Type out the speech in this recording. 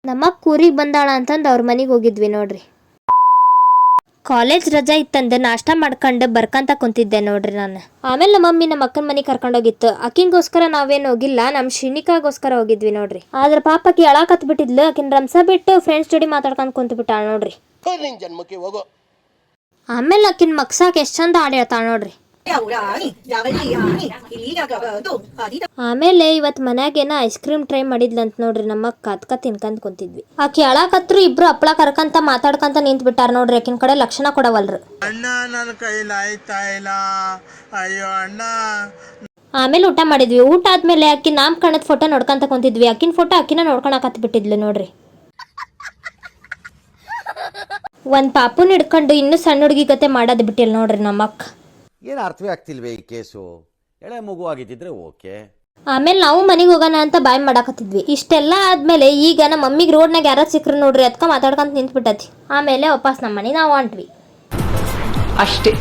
ನಮ್ಮ ಕೂರಿಗೆ ಬಂದಾಳ ಅಂತಂದು ಅವ್ರ ಮನೆಗೆ ಹೋಗಿದ್ವಿ ನೋಡ್ರಿ. ಕಾಲೇಜ್ ರಜಾ ಇತ್ತಂದು ನಾಷ್ಟ ಮಾಡ್ಕೊಂಡು ಬರ್ಕಂತ ಕುಂತಿದ್ದೆ ನೋಡ್ರಿ ನಾನು. ಆಮೇಲೆ ನಮ್ಮ ಮಮ್ಮಿ ನಮ್ಮ ಅಕ್ಕನ ಮನೆಗೆ ಕರ್ಕೊಂಡೋಗಿತ್ತು. ಅಕ್ಕಿಗೋಸ್ಕರ ನಾವೇನು ಹೋಗಿಲ್ಲ, ನಮ್ಮ ಶಿನಿಕಾಗೋಸ್ಕರ ಹೋಗಿದ್ವಿ ನೋಡ್ರಿ. ಆದ್ರೆ ಪಾಪಕ್ಕೆ ಅಳಾಕತ್ ಬಿಟ್ಟಿದ್ಲು. ಆಕಿನ ರಂಸ ಬಿಟ್ಟು ಫ್ರೆಂಡ್ಸ್ ಜೋಡಿ ಮಾತಾಡ್ಕೊಂಡು ಕುಂತು ಬಿಟ್ಟಾಳ ನೋಡ್ರಿ. ಆಮೇಲೆ ಆಕಿನ ಮಕ್ಸಾಕ್ ಎಷ್ಟು ಚಂದ ಹಾಡು ಹೇಳ್ತಾಳ ನೋಡ್ರಿ. ಆಮೇಲೆ ಇವತ್ತು ಮನ್ಯಾಗೇನ ಐಸ್ ಕ್ರೀಮ್ ಟ್ರೈ ಮಾಡಿದ್ಲಂತ ನೋಡ್ರಿ ನಮ್ಮಕ್ಕ. ಅದ್ಕ ತಿನ್ಕಂತ ಕುಂತಿದ್ವಿ. ಆಕಿ ಅಳಾಕತ್ರು ಇಬ್ರು ಹಪ್ಳ ಕರ್ಕಂತ ಮಾತಾಡ್ಕಂತ ನಿಂತ್ ಬಿಟ್ಟಾರ ನೋಡ್ರಿ. ಆಕಿನ ಕಡೆ ಲಕ್ಷಣ ಕೊಡವಲ್ರು. ಆಮೇಲೆ ಊಟ ಮಾಡಿದ್ವಿ. ಊಟ ಆದ್ಮೇಲೆ ಆಕಿ ನಾಮಕರಣದ ಫೋಟೋ ನೋಡ್ಕಂತ ಕುಂತಿದ್ವಿ. ಆಕಿನ ಫೋಟೋ ಆಕಿನ ನೋಡ್ಕೊಳಕತ್ ಬಿಟ್ಟಿದ್ಲು ನೋಡ್ರಿ. ಒಂದ್ ಪಾಪುನ ಹಿಡ್ಕೊಂಡು ಇನ್ನೂ ಸಣ್ಣ ಹುಡುಗಿ ಗತೆ ಮಾಡೋದ್ ಬಿಟ್ಟಿಲ್ಲ ನೋಡ್ರಿ ನಮ್ಮಕ್ಕ. ಏನು ಅರ್ಥವೇ ಆಗ್ತಿಲ್ವೇ ಈ ಕೇಸು? ಎಳೆ ಮಗು ಆಗಿದ್ದಿದ್ರೆ ಓಕೆ. ಆಮೇಲೆ ನಾವು ಮನೆಗೆ ಹೋಗೋಣ ಅಂತ ಬಾಯ್ ಮಾಡಾಕತ್ತಿದ್ವಿ. ಇಷ್ಟೆಲ್ಲ ಆದ್ಮೇಲೆ ಈಗ ನಮ್ಮ ಮಮ್ಮಿಗೆ ರೋಡ್ನಾಗ ಯಾರ ಸಿಕ್ರು ನೋಡ್ರಿ. ಅದಕ್ಕೆ ಮಾತಾಡ್ಕೊಂತ ನಿಂತ್ಬಿಟ್ಟತಿ. ಆಮೇಲೆ ವಾಪಸ್ ನಮ್ಮ ಮನೆ ನಾವು ಹೊಂಟ್ವಿ ಅಷ್ಟೇ.